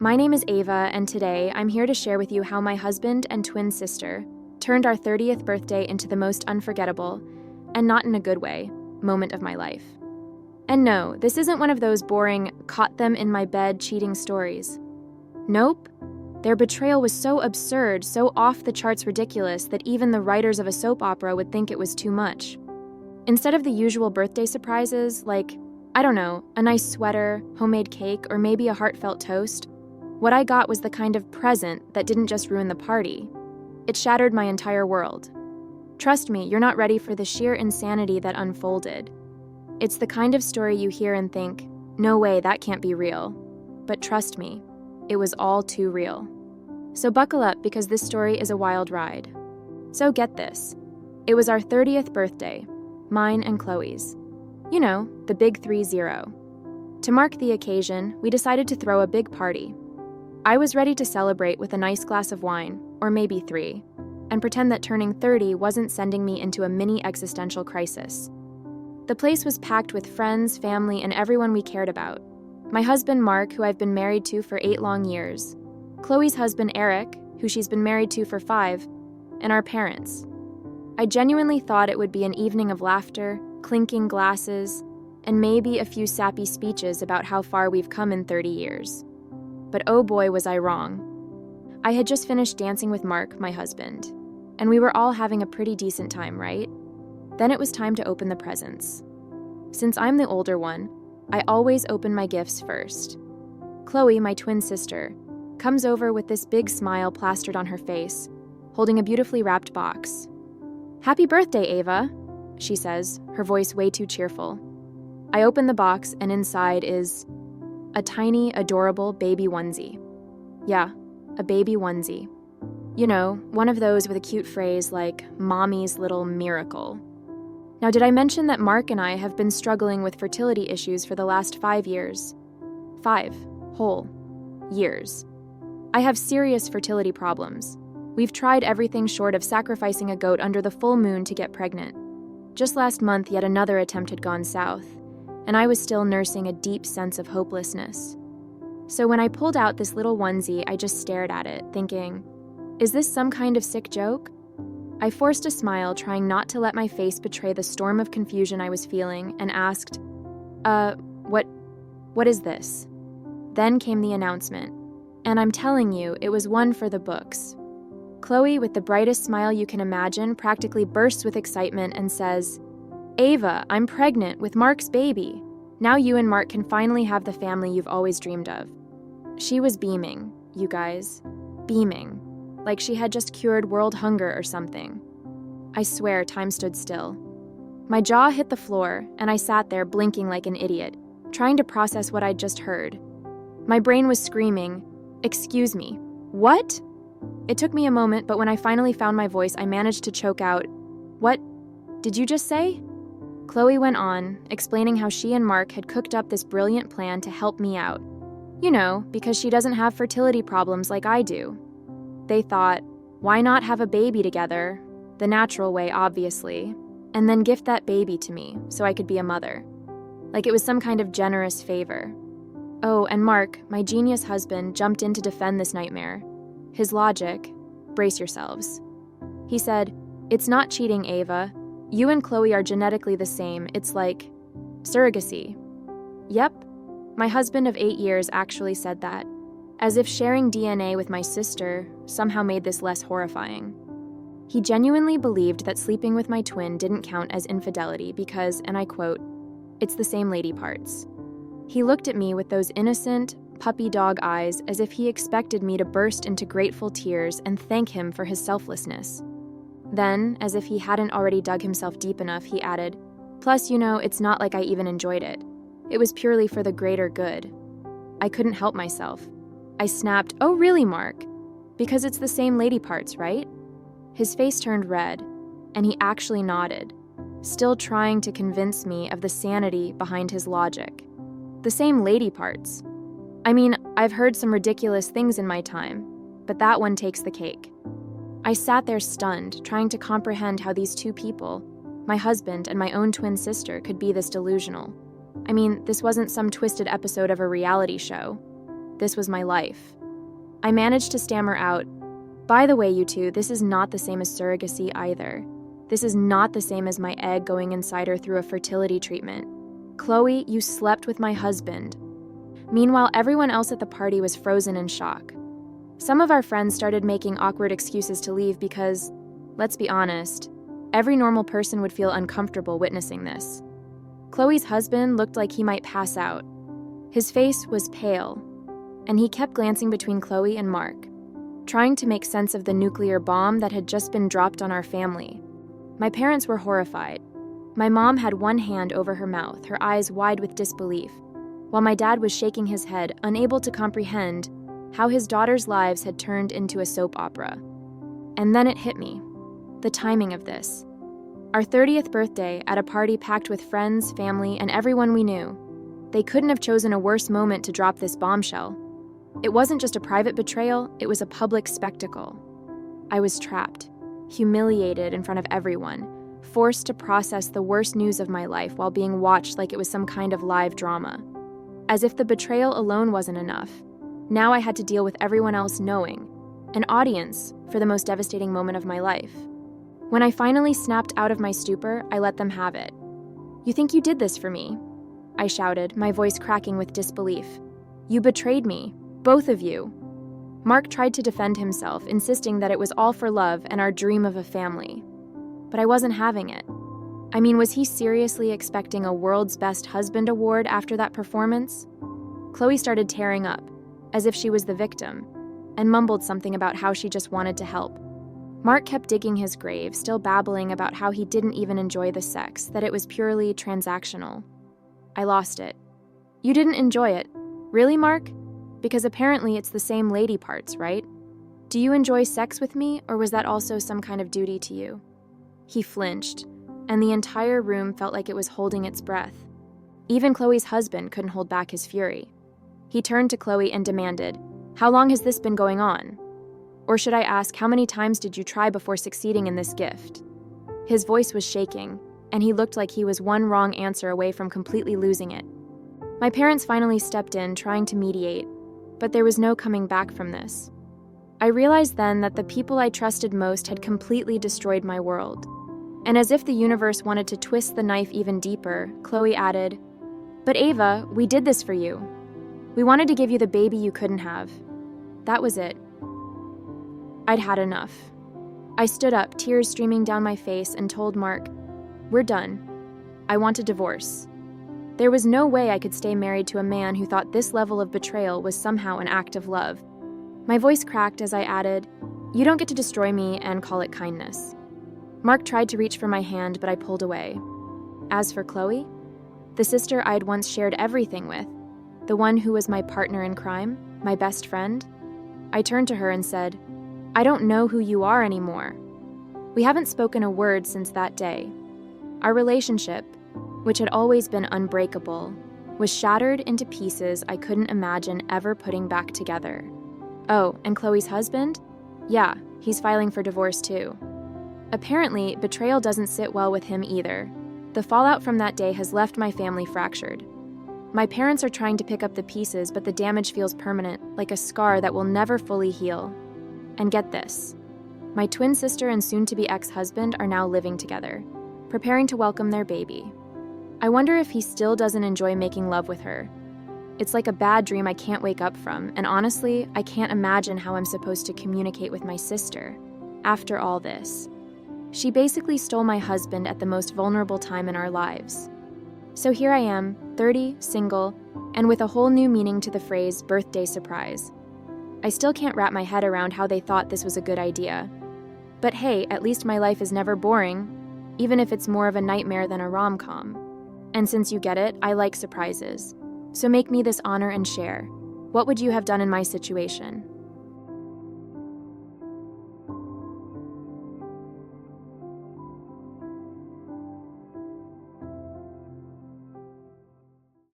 My name is Ava, and today I'm here to share with you how my husband and twin sister turned our 30th birthday into the most unforgettable, and not in a good way, moment of my life. And no, this isn't one of those boring, caught them in my bed cheating stories. Nope. Their betrayal was so absurd, so off the charts ridiculous that even the writers of a soap opera would think it was too much. Instead of the usual birthday surprises, like, I don't know, a nice sweater, homemade cake, or maybe a heartfelt toast, what I got was the kind of present that didn't just ruin the party. It shattered my entire world. Trust me, you're not ready for the sheer insanity that unfolded. It's the kind of story you hear and think, no way, that can't be real. But trust me, it was all too real. So buckle up, because this story is a wild ride. So get this. It was our 30th birthday, mine and Chloe's. You know, the big 30. To mark the occasion, we decided to throw a big party. I was ready to celebrate with a nice glass of wine, or maybe 3, and pretend that turning 30 wasn't sending me into a mini existential crisis. The place was packed with friends, family, and everyone we cared about. My husband, Mark, who I've been married to for 8 long years, Chloe's husband, Eric, who she's been married to for 5, and our parents. I genuinely thought it would be an evening of laughter, clinking glasses, and maybe a few sappy speeches about how far we've come in 30 years. But oh boy, was I wrong. I had just finished dancing with Mark, my husband, and we were all having a pretty decent time, right? Then it was time to open the presents. Since I'm the older one, I always open my gifts first. Chloe, my twin sister, comes over with this big smile plastered on her face, holding a beautifully wrapped box. "Happy birthday, Ava," she says, her voice way too cheerful. I open the box, and inside is a tiny, adorable baby onesie. Yeah, a baby onesie. You know, one of those with a cute phrase like, "Mommy's little miracle." Now, did I mention that Mark and I have been struggling with fertility issues for the last 5 years? 5 whole years. I have serious fertility problems. We've tried everything short of sacrificing a goat under the full moon to get pregnant. Just last month, yet another attempt had gone south, and I was still nursing a deep sense of hopelessness. So when I pulled out this little onesie, I just stared at it, thinking, is this some kind of sick joke? I forced a smile, trying not to let my face betray the storm of confusion I was feeling, and asked, what is this? Then came the announcement, and I'm telling you, it was one for the books. Chloe, with the brightest smile you can imagine, practically bursts with excitement and says, "Ava, I'm pregnant with Mark's baby. Now you and Mark can finally have the family you've always dreamed of." She was beaming, you guys. Beaming. Like she had just cured world hunger or something. I swear, time stood still. My jaw hit the floor, and I sat there blinking like an idiot, trying to process what I'd just heard. My brain was screaming, "Excuse me, what?" It took me a moment, but when I finally found my voice, I managed to choke out, "What did you just say?" Chloe went on, explaining how she and Mark had cooked up this brilliant plan to help me out. You know, because she doesn't have fertility problems like I do. They thought, why not have a baby together, the natural way, obviously, and then gift that baby to me so I could be a mother. Like it was some kind of generous favor. Oh, and Mark, my genius husband, jumped in to defend this nightmare. His logic, brace yourselves. He said, "It's not cheating, Ava. You and Chloe are genetically the same. It's like surrogacy." Yep, my husband of 8 years actually said that, as if sharing DNA with my sister somehow made this less horrifying. He genuinely believed that sleeping with my twin didn't count as infidelity because, and I quote, "it's the same lady parts." He looked at me with those innocent, puppy dog eyes as if he expected me to burst into grateful tears and thank him for his selflessness. Then, as if he hadn't already dug himself deep enough, he added, "Plus, you know, it's not like I even enjoyed it. It was purely for the greater good." I couldn't help myself. I snapped, "Oh really, Mark? Because it's the same lady parts, right?" His face turned red, and he actually nodded, still trying to convince me of the sanity behind his logic. The same lady parts. I mean, I've heard some ridiculous things in my time, but that one takes the cake. I sat there stunned, trying to comprehend how these two people, my husband and my own twin sister, could be this delusional. I mean, this wasn't some twisted episode of a reality show. This was my life. I managed to stammer out, "By the way, you two, this is not the same as surrogacy either. This is not the same as my egg going inside her through a fertility treatment. Chloe, you slept with my husband." Meanwhile, everyone else at the party was frozen in shock. Some of our friends started making awkward excuses to leave because, let's be honest, every normal person would feel uncomfortable witnessing this. Chloe's husband looked like he might pass out. His face was pale, and he kept glancing between Chloe and Mark, trying to make sense of the nuclear bomb that had just been dropped on our family. My parents were horrified. My mom had one hand over her mouth, her eyes wide with disbelief, while my dad was shaking his head, unable to comprehend how his daughters' lives had turned into a soap opera. And then it hit me, the timing of this. Our 30th birthday at a party packed with friends, family, and everyone we knew. They couldn't have chosen a worse moment to drop this bombshell. It wasn't just a private betrayal, it was a public spectacle. I was trapped, humiliated in front of everyone, forced to process the worst news of my life while being watched like it was some kind of live drama. As if the betrayal alone wasn't enough, now I had to deal with everyone else knowing, an audience for the most devastating moment of my life. When I finally snapped out of my stupor, I let them have it. "You think you did this for me?" I shouted, my voice cracking with disbelief. "You betrayed me, both of you." Mark tried to defend himself, insisting that it was all for love and our dream of a family. But I wasn't having it. I mean, was he seriously expecting a World's Best Husband award after that performance? Chloe started tearing up, as if she was the victim, and mumbled something about how she just wanted to help. Mark kept digging his grave, still babbling about how he didn't even enjoy the sex, that it was purely transactional. I lost it. "You didn't enjoy it? Really, Mark? Because apparently it's the same lady parts, right? Do you enjoy sex with me, or was that also some kind of duty to you?" He flinched, and the entire room felt like it was holding its breath. Even Chloe's husband couldn't hold back his fury. He turned to Chloe and demanded, "How long has this been going on? Or should I ask, how many times did you try before succeeding in this gift?" His voice was shaking, and he looked like he was one wrong answer away from completely losing it. My parents finally stepped in, trying to mediate, but there was no coming back from this. I realized then that the people I trusted most had completely destroyed my world. And as if the universe wanted to twist the knife even deeper, Chloe added, "But Ava, we did this for you. We wanted to give you the baby you couldn't have." That was it. I'd had enough. I stood up, tears streaming down my face, and told Mark, "We're done. I want a divorce." There was no way I could stay married to a man who thought this level of betrayal was somehow an act of love. My voice cracked as I added, "You don't get to destroy me and call it kindness." Mark tried to reach for my hand, but I pulled away. As for Chloe, the sister I'd once shared everything with, the one who was my partner in crime, my best friend, I turned to her and said, "I don't know who you are anymore." We haven't spoken a word since that day. Our relationship, which had always been unbreakable, was shattered into pieces I couldn't imagine ever putting back together. Oh, and Chloe's husband? Yeah, he's filing for divorce too. Apparently, betrayal doesn't sit well with him either. The fallout from that day has left my family fractured. My parents are trying to pick up the pieces, but the damage feels permanent, like a scar that will never fully heal. And get this, my twin sister and soon-to-be ex-husband are now living together, preparing to welcome their baby. I wonder if he still doesn't enjoy making love with her. It's like a bad dream I can't wake up from, and honestly, I can't imagine how I'm supposed to communicate with my sister after all this. She basically stole my husband at the most vulnerable time in our lives. So here I am, 30, single, and with a whole new meaning to the phrase birthday surprise. I still can't wrap my head around how they thought this was a good idea. But hey, at least my life is never boring, even if it's more of a nightmare than a rom-com. And since you get it, I like surprises. So make me this honor and share. What would you have done in my situation?